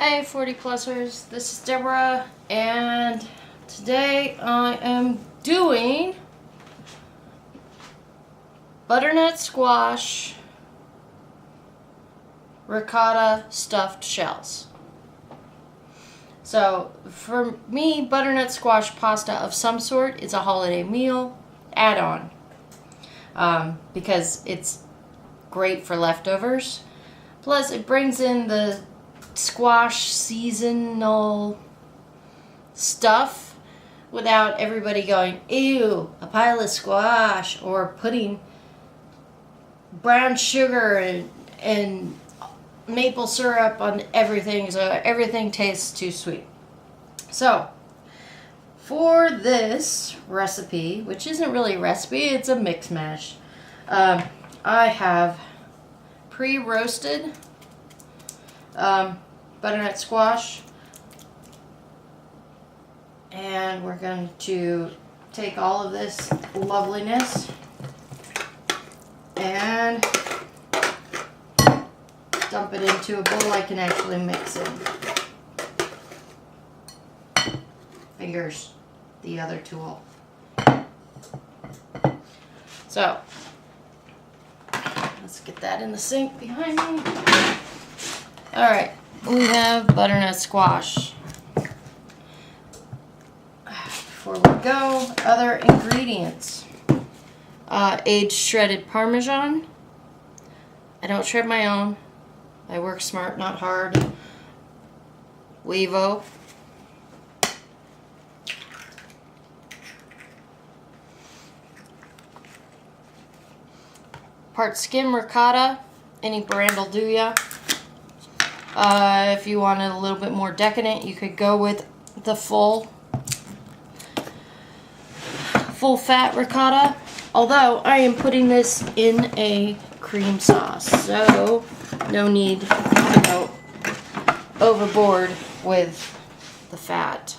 Hey 40 plusers, this is Deborah, and today I am doing butternut squash ricotta stuffed shells. So for me, butternut squash pasta of some sort is a holiday meal add-on because it's great for leftovers. Plus it brings in the squash seasonal stuff without everybody going, ew, a pile of squash, or putting brown sugar and maple syrup on everything, so everything tastes too sweet. So for this recipe, which isn't really a recipe, it's a mix mash, I have pre-roasted butternut squash, and we're going to take all of this loveliness and dump it into a bowl I can actually mix in. Fingers, the other tool. So let's get that in the sink behind me. Alright, we have butternut squash. Before we go, other ingredients. Aged shredded Parmesan. I don't shred my own. I work smart, not hard. Weevo. Part Skim ricotta. Any brand will do ya. If you want it a little bit more decadent, you could go with the full fat ricotta. Although I am putting this in a cream sauce, so no need to go overboard with the fat.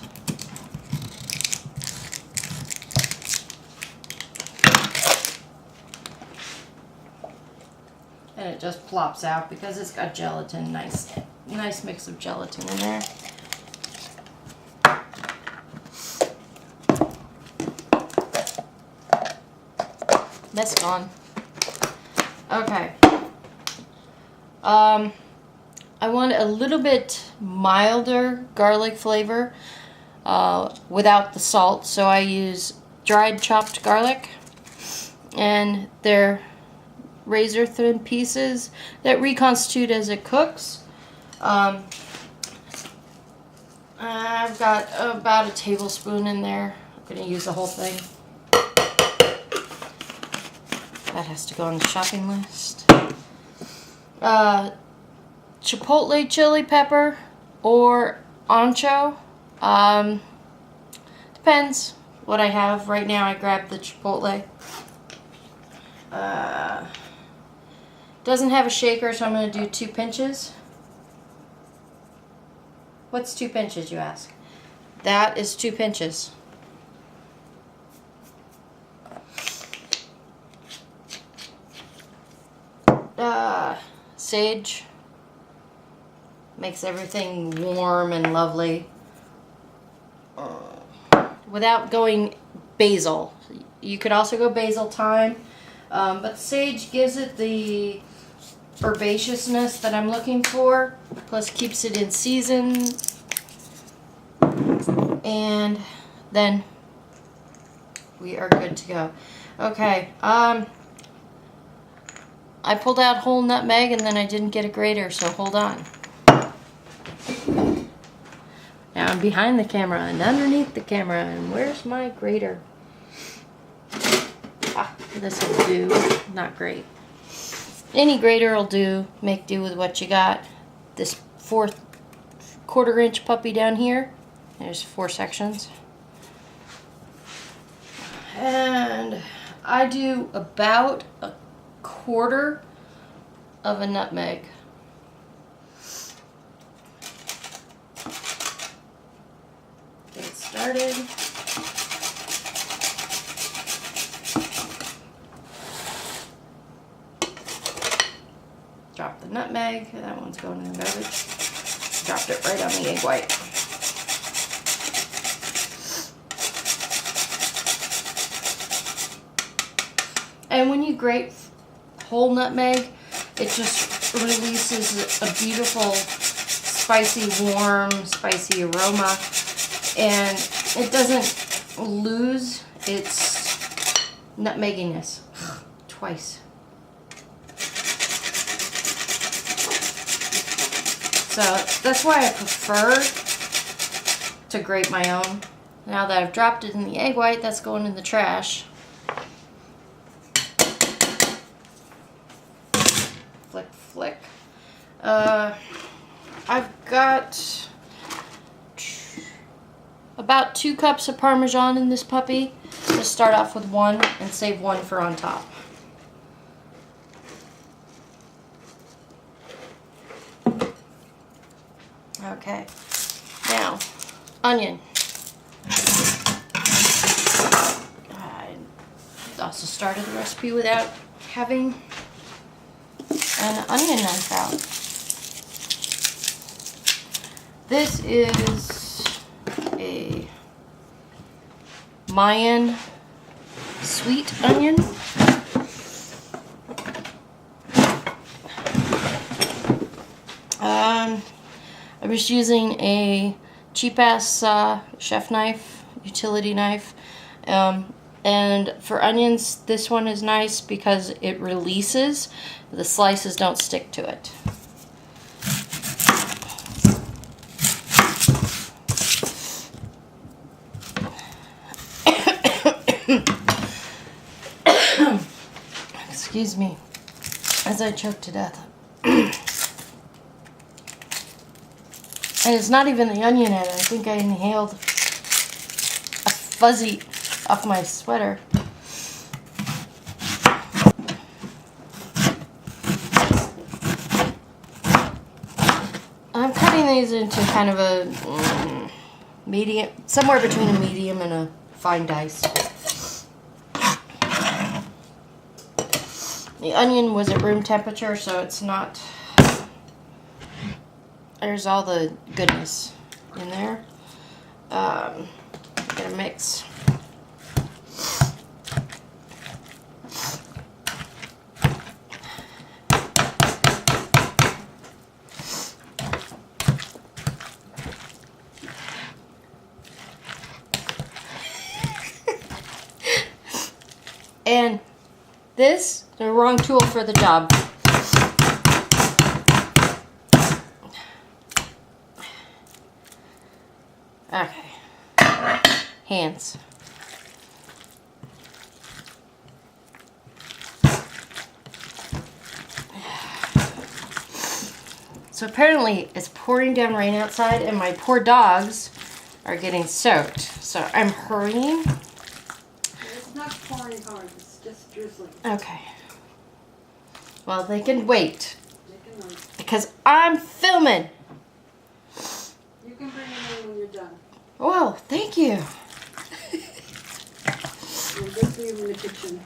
And it just plops out because it's got gelatin. Nice mix of gelatin in there. That's gone. Okay. I want a little bit milder garlic flavor without the salt, so I use dried chopped garlic, and they're razor thin pieces that reconstitute as it cooks. I've got about a tablespoon in there. I'm going to use the whole thing. That has to go on the shopping list. Chipotle chili pepper or Ancho. Depends what I have. Right now I grabbed the chipotle. Doesn't have a shaker, so I'm going to do 2 pinches. What's 2 pinches, you ask? That is 2 pinches. Sage makes everything warm and lovely without going basil. You could also go basil thyme, but sage gives it the herbaceousness that I'm looking for, plus keeps it in season, and then we are good to go. Okay, I pulled out whole nutmeg and then I didn't get a grater, so hold on. Now I'm behind the camera and underneath the camera, and where's my grater? Ah, this will do. Not great. Any grater will do. Make do with what you got. This 4/4 inch puppy down here. There's 4 sections. And I do about a 1/4 of a nutmeg. Get it started. Drop the nutmeg. That one's going in the garbage. Dropped it right on the egg white. And when you grate whole nutmeg, it just releases a beautiful, spicy, warm, spicy aroma. And it doesn't lose its nutmegginess. Twice. So that's why I prefer to grate my own. Now that I've dropped it in the egg white, that's going in the trash. Flick, flick. I've got about 2 cups of Parmesan in this puppy. Just start off with 1 and save 1 for on top. Okay, now onion. I also started the recipe without having an onion knife out. This is a Mayan sweet onion. I'm just using a cheap-ass chef knife, utility knife. And for onions, this one is nice because it releases. The slices don't stick to it. Excuse me, as I choke to death. And it's not even the onion in it. I think I inhaled a fuzzy off my sweater. I'm cutting these into kind of a medium, somewhere between a medium and a fine dice. The onion was at room temperature, so it's not... There's all the goodness in there. Gonna mix. And this, the wrong tool for the job. Okay. Hands. So apparently it's pouring down rain outside and my poor dogs are getting soaked. So I'm hurrying. It's not pouring hard, it's just drizzling. Okay. Well, they can wait. They can wait. Because I'm filming. You can bring it in when you're done. Oh, thank you. We'll just leave them in the kitchen.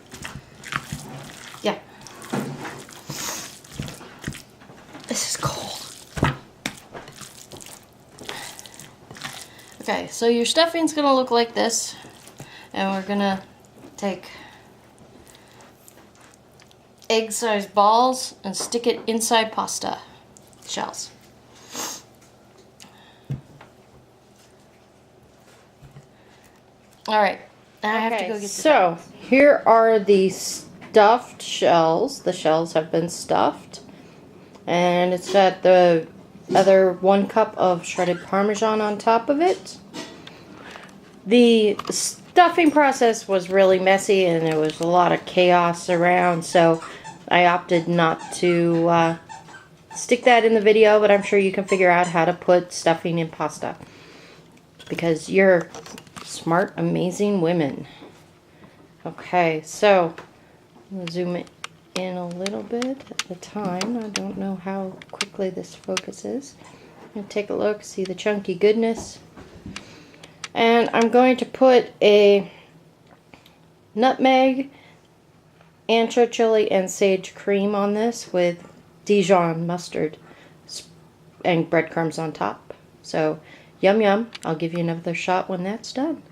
Yeah. This is cold. Okay, so your stuffing's gonna look like this, and we're gonna take egg-sized balls and stick it inside pasta shells. All right, I have to go get the So here are the stuffed shells. The shells have been stuffed, and it's got the other 1 cup of shredded Parmesan on top of it. The stuffing process was really messy and there was a lot of chaos around, so I opted not to stick that in the video, but I'm sure you can figure out how to put stuffing in pasta because you're smart, amazing women. Okay, so I'm going to zoom it in a little bit at the time. I don't know how quickly this focuses. I'm going to take a look, see the chunky goodness. And I'm going to put a nutmeg, ancho chili, and sage cream on this with Dijon mustard. and breadcrumbs on top. So yum yum. I'll give you another shot when that's done.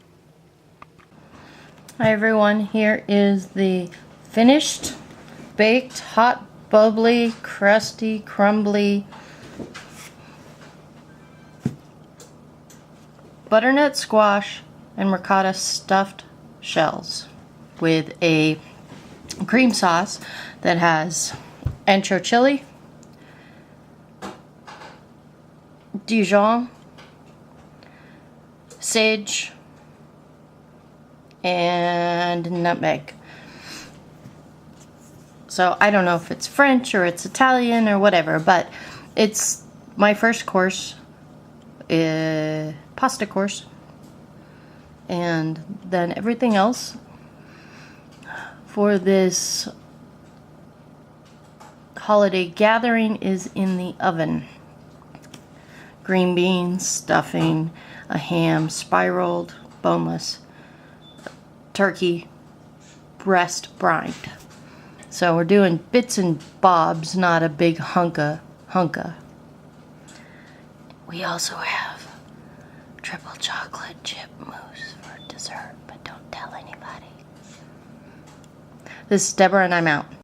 Hi everyone, here is the finished, baked, hot, bubbly, crusty, crumbly butternut squash and ricotta stuffed shells with a cream sauce that has Ancho chili, Dijon, sage, and nutmeg. So I don't know if it's French or it's Italian or whatever, but it's my first course, pasta course, and then everything else for this holiday gathering is in the oven. Green beans, stuffing, a ham, spiraled, boneless, turkey breast brined. So we're doing bits and bobs, not a big hunka. We also have triple chocolate chip mousse for dessert, but don't tell anybody. This is Deborah and I'm out.